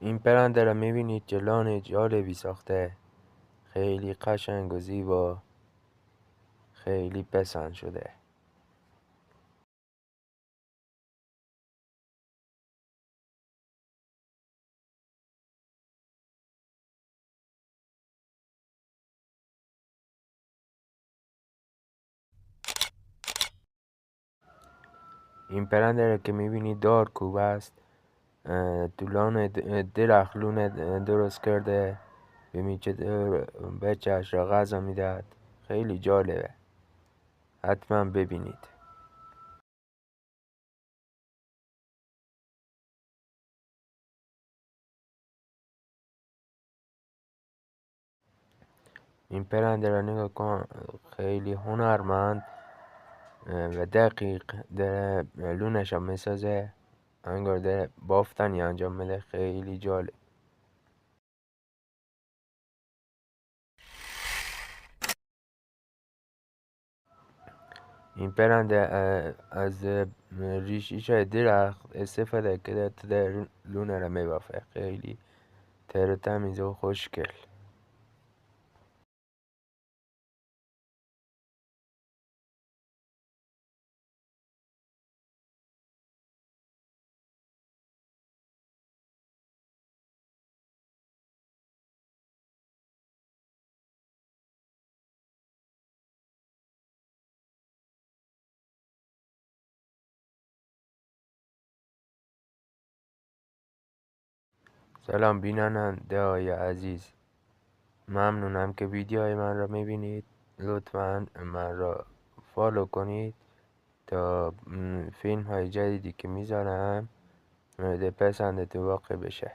این پرنده را میبینید که لانه جالبی ساخته، خیلی قشنگ و زیبا، خیلی پسند شده. این پرنده را که میبینید دارکوب است. تو لانه درخت لونه درست کرده، ببینید چطور بچهش را غذا میدهد. خیلی جالبه، حتما ببینید. این پرنده را نگاه کن، خیلی هنرمند و دقیق داره لونش را میسازه، انگار داره بافتنی انجام میده. خیلی جالب. این پرنده از ریشه‌های درخت استفاده کرده تا لونه را میبافه. خیلی تر و تمیز و خوشگل. سلام بیننده های عزیز، ممنونم که ویدیوهای من را میبینید. لطفا من را فالو کنید تا فیلم های جدیدی که میذارم مورد پسندتون واقع بشه.